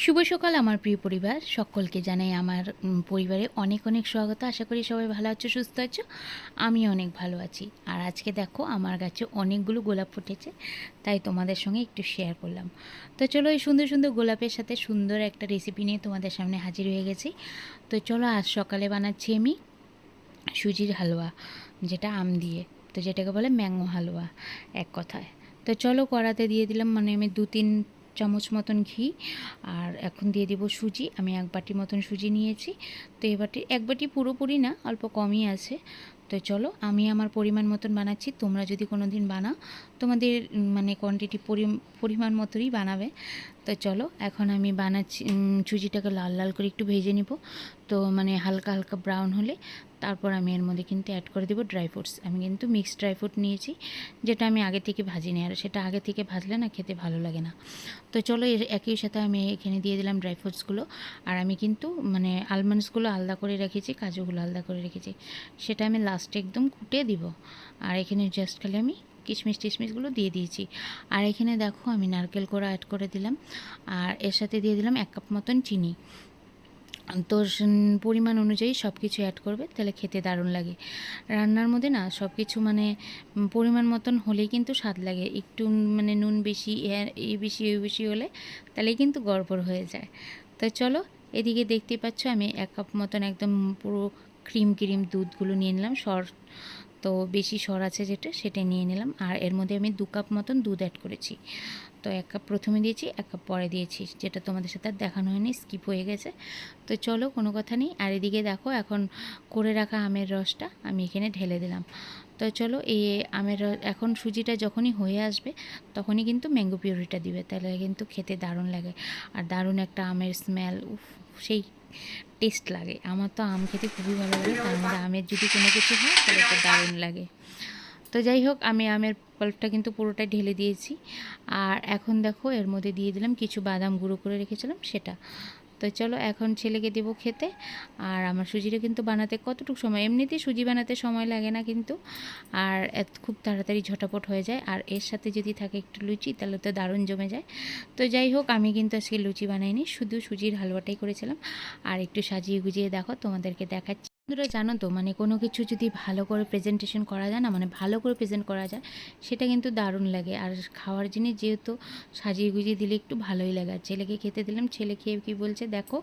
শুভ সকাল আমার প্রিয় পরিবার সকলকে জানাই আমার পরিবারে অনেক অনেক স্বাগত। আশা করি সবাই ভালো আছো, সুস্থ আছো। আমি অনেক ভালো আছি। আর আজকে দেখো আমার গাছে অনেকগুলো গোলাপ ফুটেছে, তাই তোমাদের সঙ্গে একটু শেয়ার করলাম। তো চলো, এই সুন্দর সুন্দর গোলাপের সাথে সুন্দর একটা রেসিপি নিয়ে তোমাদের সামনে হাজির হয়ে গেছি। তো চলো, আজ সকালে বানাচ্ছি আমি সুজির হালুয়া, যেটা আম দিয়ে, তো যেটাকে বলে ম্যাঙ্গো হালুয়া এক কথায়। তো চলো, কড়াতে দিয়ে দিলাম, মানে আমি 2-3 চামচ মতন ঘি। আর এখন দিয়ে দেবো সুজি। আমি 1 বাটি মতন সুজি নিয়েছি। তো এই বাটি 1 বাটি পুরোপুরি না, অল্প কমই আছে। তো চলো, আমি আমার পরিমাণ মতন বানাচ্ছি। তোমরা যদি কোনো দিন বানাও, তোমাদের মানে কোয়ান্টিটি পরিমাণ মতোই বানাবে। তো চলো, এখন আমি বানাচ্ছি। সুজিটাকে লাল লাল করে একটু ভেজে নিব। তো মানে হালকা হালকা ব্রাউন হলে তারপর আমি এর মধ্যে কিন্তু অ্যাড করে দেবো ড্রাই ফ্রুটস। আমি কিন্তু মিক্সড ড্রাই ফ্রুট নিয়েছি, যেটা আমি আগে থেকে ভাজিনি, আর সেটা আগে থেকে ভাজলে না খেতে ভালো লাগে না। তো চলো, এর একই সাথে আমি এখানে দিয়ে দিলাম ড্রাই ফ্রুটসগুলো। আর আমি কিন্তু মানে আলমন্ডসগুলো আলাদা করে রেখেছি, কাজুগুলো আলাদা করে রেখেছি, সেটা আমি লাস্টে একদম কুটে দিব। আর এখানে জাস্ট খালি আমি কিশমিশ টিশমিশগুলো দিয়ে দিয়েছি। আর এখানে দেখো আমি নারকেল কোড়া অ্যাড করে দিলাম। আর এর সাথে দিয়ে দিলাম 1 কাপ মতন চিনি। তো পরিমাণ অনুযায়ী সব কিছু অ্যাড করবে, তাহলে খেতে দারুণ লাগে। রান্নার মধ্যে না সব কিছু মানে পরিমাণ মতন হলেই কিন্তু স্বাদ লাগে। একটু মানে নুন বেশি, এই বেশি ওই বেশি হলে তাহলেই কিন্তু গড়বড় হয়ে যায়। তো চলো, এদিকে দেখতেই পাচ্ছ আমি 1 কাপ মতন একদম পুরো ক্রিম ক্রিম দুধগুলো নিয়ে নিলাম। তো বেশি সর আছে যেটা, সেটা নিয়ে নিলাম। আর এর মধ্যে আমি 2 কাপ মতন দুধ অ্যাড করেছি। তো 1 কাপ প্রথমে দিয়েছি, 1 কাপ পরে দিয়েছি, যেটা তোমাদের সাথে আর দেখানো হয়নি, স্কিপ হয়ে গেছে। তো চলো, কোনো কথা নেই। আর এদিকে দেখো, এখন করে রাখা আমের রসটা আমি এখানে ঢেলে দিলাম। তো চলো, এই আমের রস এখন সুজিটা যখনই হয়ে আসবে তখনই কিন্তু ম্যাঙ্গো পিউরিটা দিবে, তাহলে কিন্তু খেতে দারুণ লাগে। আর দারুণ একটা আমের স্মেল, উফ, সেই টেস্ট লাগে। আমার তো আম খেতে খুবই ভালো লাগে, তার মধ্যে আমের যদি কোনো কিছু হয় তাহলে তো দারুণ লাগে। তো যাই হোক, আমি আমের পাল্পটা কিন্তু পুরোটাই ঢেলে দিয়েছি। আর এখন দেখো, এর মধ্যে দিয়ে দিলাম কিছু বাদাম গুঁড়ো করে রেখেছিলাম সেটা। তো চলো, এখন ছেলেকে দেবো খেতে। আর আমার সুজিটা কিন্তু বানাতে কতটুকু সময়, এমনিতেই সুজি বানাতে সময় লাগে না কিন্তু, আর খুব তাড়াতাড়ি ঝটাপট হয়ে যায়। আর এর সাথে যদি থাকে একটু লুচি, তাহলে তো দারুণ জমে যায়। তো যাই হোক, আমি কিন্তু আজকে লুচি বানাইনি, শুধু সুজির হালুয়াটাই করেছিলাম। আর একটু সাজিয়ে গুজিয়ে দেখো তোমাদেরকে দেখাচ্ছি। বন্ধুরা, জানো তো, মানে কোনো কিছু যদি ভালো করে প্রেজেন্টেশন করা যায় না, মানে ভালো করে প্রেজেন্ট করা যায়, সেটা কিন্তু দারুণ লাগে। আর খাওয়ার জিনিস যেহেতু সাজিয়ে গুজিয়ে দিলে একটু ভালোই লাগে। আর ছেলেকে খেতে দিলাম, ছেলে খেয়ে কী বলছে দেখো।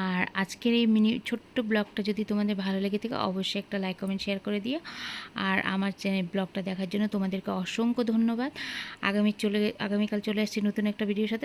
আর আজকের এই ছোট্ট ব্লগটা যদি তোমাদের ভালো লেগে থাকে, অবশ্যই একটা লাইক কমেন্ট শেয়ার করে দিও। আর আমার ব্লগটা দেখার জন্য তোমাদেরকে অসংখ্য ধন্যবাদ। আগামীকাল চলে আসছি নতুন একটা ভিডিওর সাথে।